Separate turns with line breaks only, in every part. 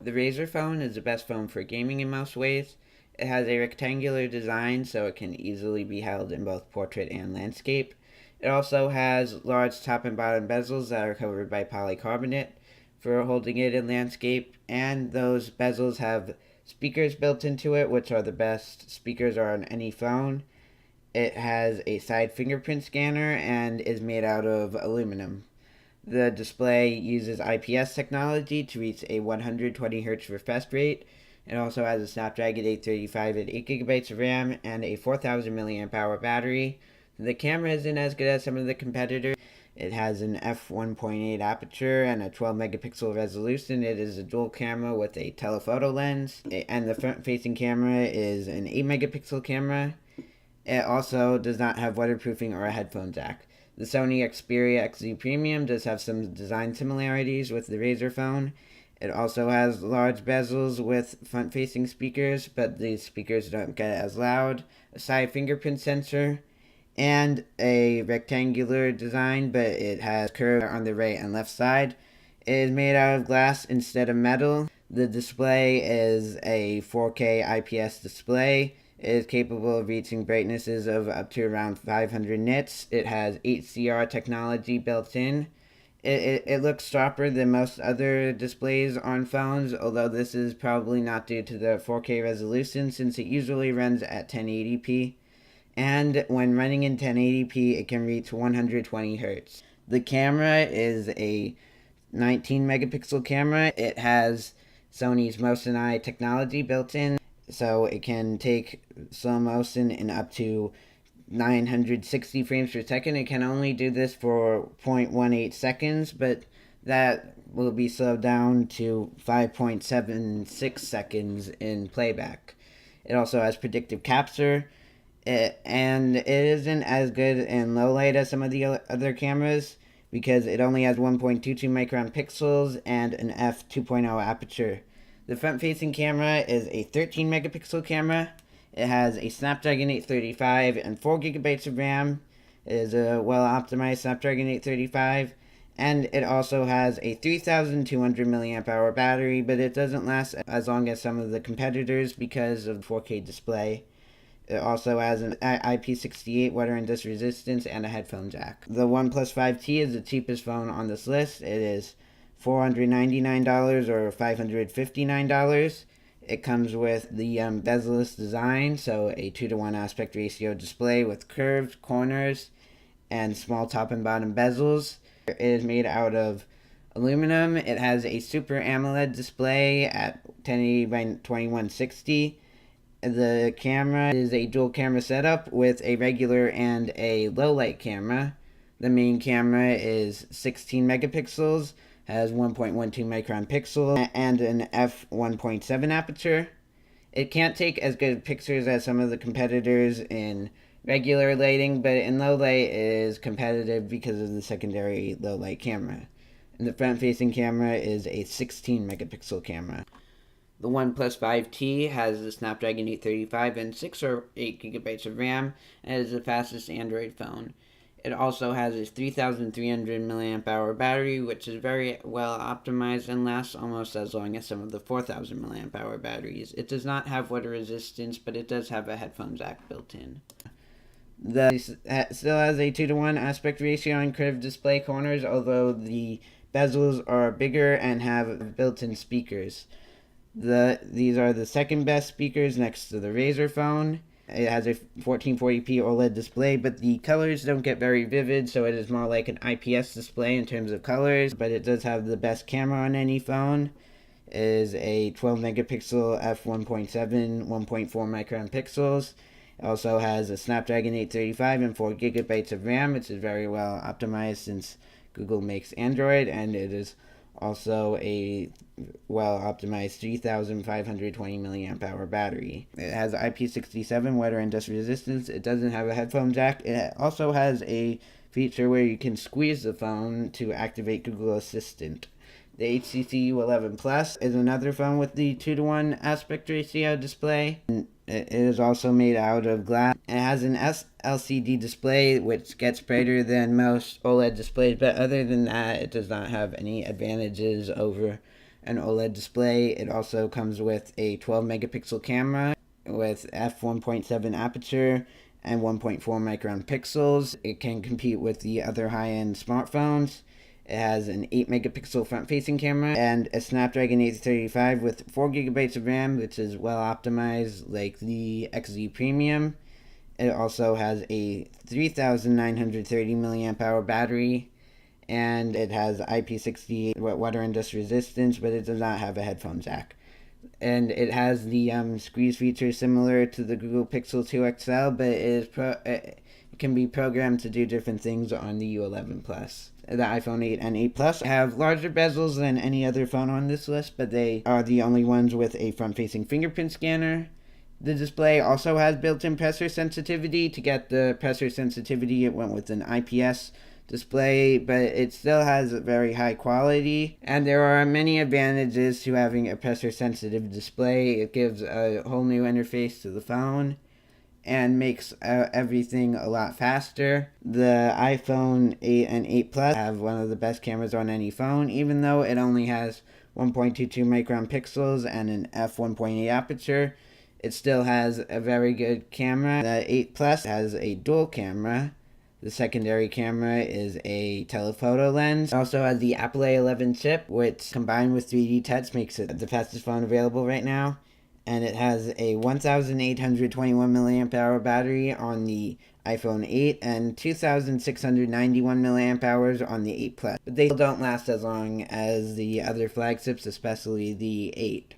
The Razer phone is the best phone for gaming in most ways. It has a rectangular design so it can easily be held in both portrait and landscape. It also has large top and bottom bezels that are covered by polycarbonate for holding it in landscape, and those bezels have speakers built into it, which are the best speakers on any phone. It has a side fingerprint scanner and is made out of aluminum. The display uses IPS technology to reach a 120Hz refresh rate. It also has a Snapdragon 835 and 8 GB of RAM and a 4000 mAh battery. The camera isn't as good as some of the competitors. It has an f1.8 aperture and a 12 megapixel resolution. It is a dual camera with a telephoto lens, and the front facing camera is an 8 megapixel camera. It also does not have waterproofing or a headphone jack. The Sony Xperia XZ Premium does have some design similarities with the Razer phone. It also has large bezels with front-facing speakers, but these speakers don't get as loud, a side fingerprint sensor, and a rectangular design, but it has curves on the right and left side. It is made out of glass instead of metal. The display is a 4K IPS display. It is capable of reaching brightnesses of up to around 500 nits. It has HDR technology built in. It looks sharper than most other displays on phones, although this is probably not due to the 4K resolution since it usually runs at 1080p. And when running in 1080p, it can reach 120 Hz. The camera is a 19 megapixel camera. It has Sony's Motion Eye technology built in, so it can take slow motion in up to 960 frames per second. It can only do this for 0.18 seconds, but that will be slowed down to 5.76 seconds in playback. It also has predictive capture, and it isn't as good in low light as some of the other cameras because it only has 1.22 micron pixels and an f2.0 aperture. The front-facing camera is a 13 megapixel camera. It has a Snapdragon 835 and 4 GB of RAM. It is a well-optimized Snapdragon 835, and it also has a 3200 mAh battery, but it doesn't last as long as some of the competitors because of the 4K display. It also has an IP68 water and dust resistance and a headphone jack. The OnePlus 5T is the cheapest phone on this list. It is $499 or $559. It comes with the bezel-less design, so a 2-to-1 aspect ratio display with curved corners and small top and bottom bezels. It is made out of aluminum. It has a Super AMOLED display at 1080 by 2160. The camera is a dual camera setup with a regular and a low light camera. The main camera is 16 megapixels, has 1.12 micron pixel, and an f1.7 aperture. It can't take as good pictures as some of the competitors in regular lighting, but in low light it is competitive because of the secondary low light camera. And the front facing camera is a 16 megapixel camera. The OnePlus 5T has the Snapdragon 835 and 6 or 8 GB of RAM and is the fastest Android phone. It also has a 3300 mAh battery, which is very well optimized and lasts almost as long as some of the 4000 mAh batteries. It does not have water resistance, but it does have a headphone jack built in. It still has a 2-to-1 aspect ratio and curved display corners, although the bezels are bigger and have built-in speakers. These are the second best speakers next to the Razer phone. It has a 1440p OLED display, but the colors don't get very vivid, so it is more like an IPS display in terms of colors, but it does have the best camera on any phone. It is a 12 megapixel f1.7, 1.4 micron pixels. It also has a Snapdragon 835 and 4 GB of RAM, which is very well optimized since Google makes Android, and it is also a well-optimized 3520 mAh battery. It has IP67 water and dust resistance. It doesn't have a headphone jack. It also has a feature where you can squeeze the phone to activate Google Assistant. The HTC U11 Plus is another phone with the 2-to-1 aspect ratio display. It is also made out of glass. It has an LCD display which gets brighter than most OLED displays, but other than that, it does not have any advantages over an OLED display. It also comes with a 12 megapixel camera with f1.7 aperture and 1.4 micron pixels. It can compete with the other high-end smartphones. It has an 8 megapixel front facing camera and a Snapdragon 835 with 4 gigabytes of RAM, which is well optimized like the XZ Premium. It also has a 3930 milliamp hour battery, and it has IP68 water and dust resistance, but it does not have a headphone jack. And it has the squeeze feature similar to the Google Pixel 2 XL, but it can be programmed to do different things on the U11 Plus. The iPhone 8 and 8 Plus have larger bezels than any other phone on this list, but they are the only ones with a front-facing fingerprint scanner. The display also has built-in pressure sensitivity. To get the pressure sensitivity, it went with an IPS display, but it still has very high quality, and there are many advantages to having a pressure sensitive display. It gives a whole new interface to the phone and makes everything a lot faster. The iPhone 8 and 8 Plus have one of the best cameras on any phone, even though it only has 1.22 micron pixels and an f1.8 aperture. It still has a very good camera. The 8 Plus has a dual camera. The secondary camera is a telephoto lens. It also has the Apple A11 chip, which combined with 3D Touch makes it the fastest phone available right now. And it has a 1,821 milliamp hour battery on the iPhone 8 and 2,691 milliamp hours on the 8 Plus. But they still don't last as long as the other flagships, especially the 8.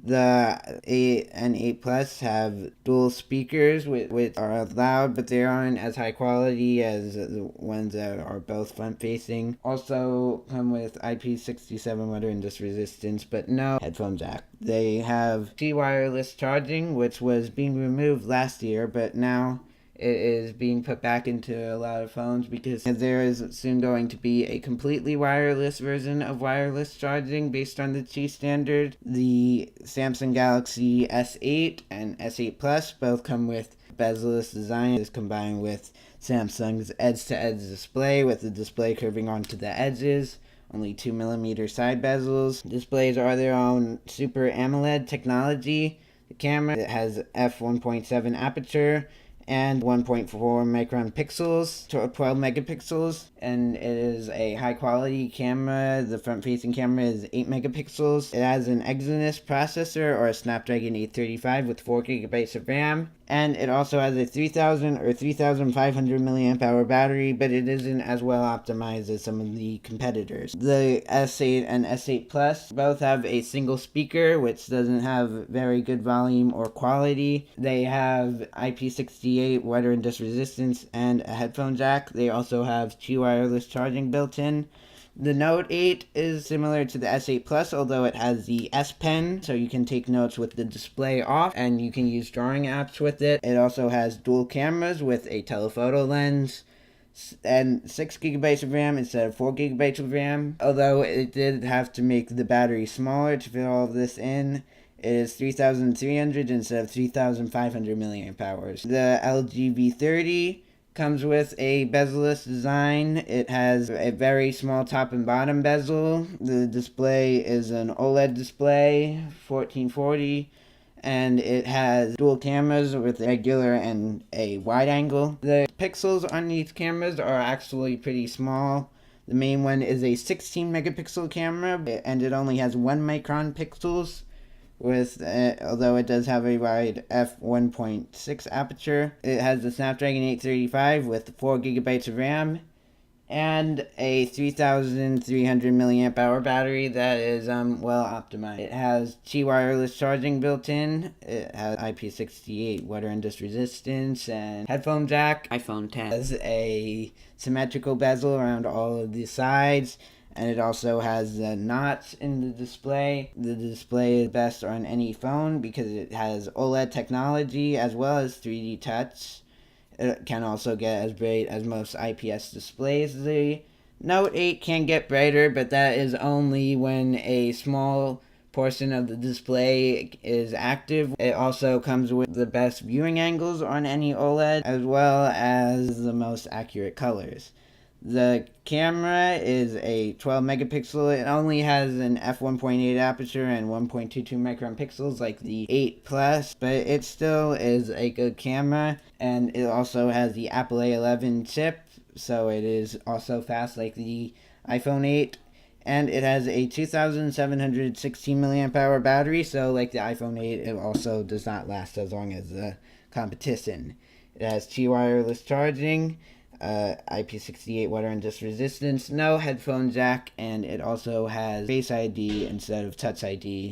The 8 and 8 Plus have dual speakers, which are loud, but they aren't as high quality as the ones that are both front-facing. Also come with IP67 water and dust resistance, but no headphone jack. They have Qi wireless charging, which was being removed last year, but now it is being put back into a lot of phones because there is soon going to be a completely wireless version of wireless charging based on the Qi standard. The Samsung Galaxy S8 and S8 Plus both come with bezel-less design. It is combined with Samsung's edge-to-edge display with the display curving onto the edges. Only 2mm side bezels. Displays are their own Super AMOLED technology. The camera, it has f1.7 aperture and 1.4 micron pixels, 12 megapixels, and it is a high quality camera. The front facing camera is 8 megapixels. It has an Exynos processor or a Snapdragon 835 with 4 gigabytes of RAM, and it also has a 3000 or 3500 milliamp hour battery, but it isn't as well optimized as some of the competitors. The S8 and S8 Plus both have a single speaker, which doesn't have very good volume or quality. They have IP68 water and dust resistance and a headphone jack. They also have Qi wireless charging built in. The Note 8 is similar to the S8 Plus, although it has the S Pen, so you can take notes with the display off, and you can use drawing apps with it. It also has dual cameras with a telephoto lens, and 6 gigabytes of RAM instead of 4 gigabytes of RAM. Although it did have to make the battery smaller to fit all of this in. It is 3,300 instead of 3,500 milliamp hours. The LG V30 comes with a bezel-less design. It has a very small top and bottom bezel. The display is an OLED display, 1440, and it has dual cameras with regular and a wide angle. The pixels on these cameras are actually pretty small. The main one is a 16 megapixel camera, and it only has 1 micron pixels. Although it does have a wide f1.6 aperture. It has the Snapdragon 835 with 4 gigabytes of RAM and a 3,300 milliamp hour battery that is well optimized. It has Qi wireless charging built in. It has IP68 water and dust resistance and headphone jack. iPhone 10 has a symmetrical bezel around all of the sides. And it also has the notch in the display. The display is best on any phone because it has OLED technology as well as 3D touch. It can also get as bright as most IPS displays. The Note 8 can get brighter, but that is only when a small portion of the display is active. It also comes with the best viewing angles on any OLED as well as the most accurate colors. The camera is a 12 megapixel. It only has an f1.8 aperture and 1.22 micron pixels like the 8 Plus, but it still is a good camera. And it also has the Apple A11 chip, so it is also fast like the iPhone 8. And it has a 2716 milliamp hour battery, so like the iPhone 8, it also does not last as long as the competition. It has T wireless charging, IP68 water and dust resistance, no headphone jack, and it also has Face ID instead of Touch ID.